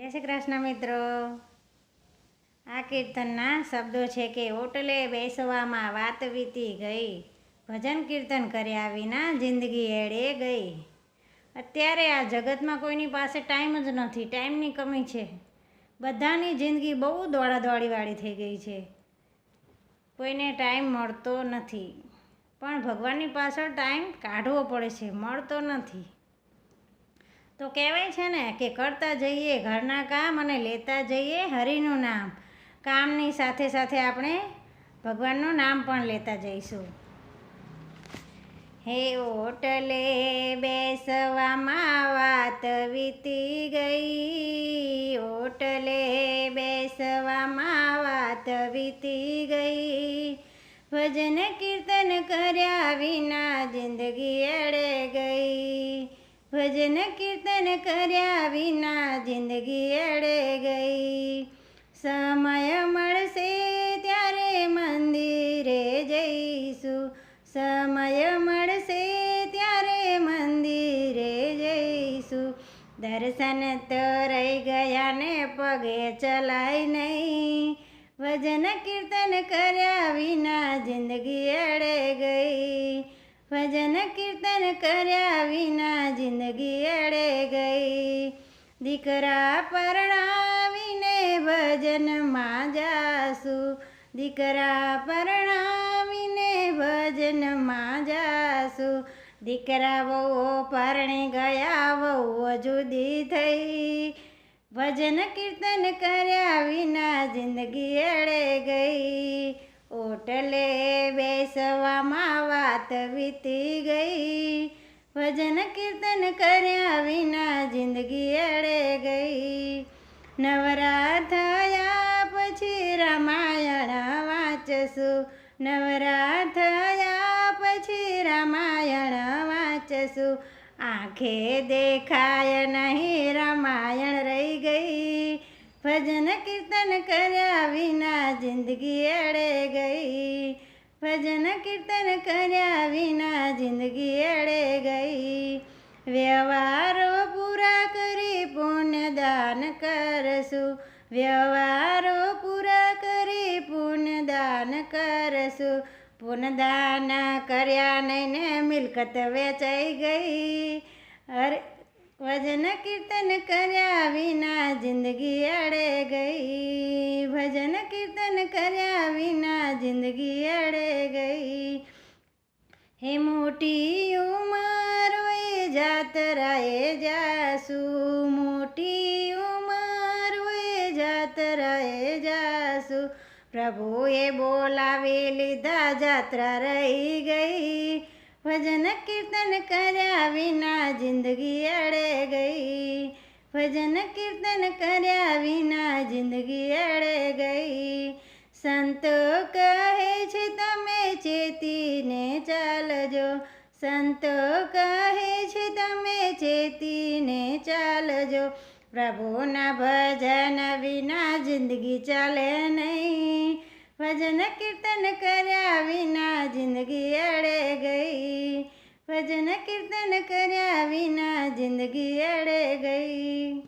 જય શ્રી કૃષ્ણ મિત્રો. આ કીર્તનના શબ્દો છે કે ઓટલે બેસવામાં વાત વીતી ગઈ, ભજન કીર્તન કર્યા વિના જિંદગી એળે ગઈ. અત્યારે આ જગતમાં કોઈની પાસે ટાઈમ જ નથી, ટાઈમની કમી છે. બધાની જિંદગી બહુ દોડાદોડીવાળી થઈ ગઈ છે. કોઈને ટાઈમ મળતો નથી, પણ ભગવાનની પાછળ ટાઈમ કાઢવો પડે છે, મળતો નથી. તો કહેવાય છે ને કે કરતા જઈએ ઘરના કામ અને લેતા જઈએ હરિનું નામ. કામની સાથે સાથે આપણે ભગવાનનું નામ પણ લેતા જઈશું. હે ઓટલે બેસવામાં વાત વીતી ગઈ, ઓટલે બેસવામાં વાત વીતી ગઈ, ભજન કીર્તન કર્યા વિના જિંદગી એળે ગઈ, ભજન કીર્તન કર્યા વિના જિંદગી એળે ગઈ. સમય મળશે ત્યારે મંદિરે જઈશું, સમય મળશે ત્યારે મંદિરે જઈશું. દર્શન તો રહી ગયા ને પગે ચલાય નહીં, ભજન કીર્તન કર્યા વિના જિંદગી એળે ગઈ, ભજન કીર્તન કર્યા વિના જિંદગી એળે ગઈ. દીકરા પરણાવીને ભજનમાં જાશું, દીકરા પરણાવીને ભજનમાં જાશું. દીકરા વહુઓ પરણી ગયા, વહુઓ જુદી થઈ, ભજન કીર્તન કર્યા વિના જિંદગી એળે ગઈ. ઓટલે બેસવામાં વાત વીતી ગઈ, ભજન કીર્તન કર્યા વિના જિંદગી એળે ગઈ. નવરા થયા પછી રામાયણ વાંચશું, નવરા થયા પછી રામાયણ વાંચશું. આંખે દેખાય નહીં રામાયણ રહી ગઈ, ભજન કીર્તન કર્યા વિના જિંદગી એળે ગઈ, ભજન કીર્તન કર્યા વિના જિંદગી એળે ગઈ. વ્યવહારો પૂરા કરી પુણ્યદાન કરશું, વ્યવહારો પૂરા કરી પુણ્યદાન કરશું. પુણ્યદાન કર્યા નહીં ને મિલકત વેચાઈ ગઈ, અરે ભજન કીર્તન કર્યા વિના જિંદગી એળે ગઈ, ભજન કીર્તન કર્યા વિના જિંદગી એળે ગઈ. હે મોટી ઉંમરોએ જાતરાએ જાશું, મોટી ઉંમરોએ જાતરાએ જાશું. પ્રભુએ બોલાવી લીધા જાત્રા રહી ગઈ, ભજન કીર્તન કર્યા વિના જિંદગી એળે ગઈ, ભજન કીર્તન કર્યા વિના જિંદગી એળે ગઈ. સંતો કહે છે તમે ચેતીને ચાલજો, સંતો કહે છે તમે ચેતીને ચાલજો. પ્રભુના ભજન વિના જિંદગી ચાલે નહીં, ભજન કીર્તન કર્યા વિના જિંદગી એળે ગઈ, ભજન કીર્તન કર્યા વિના જિંદગી એળે ગઈ.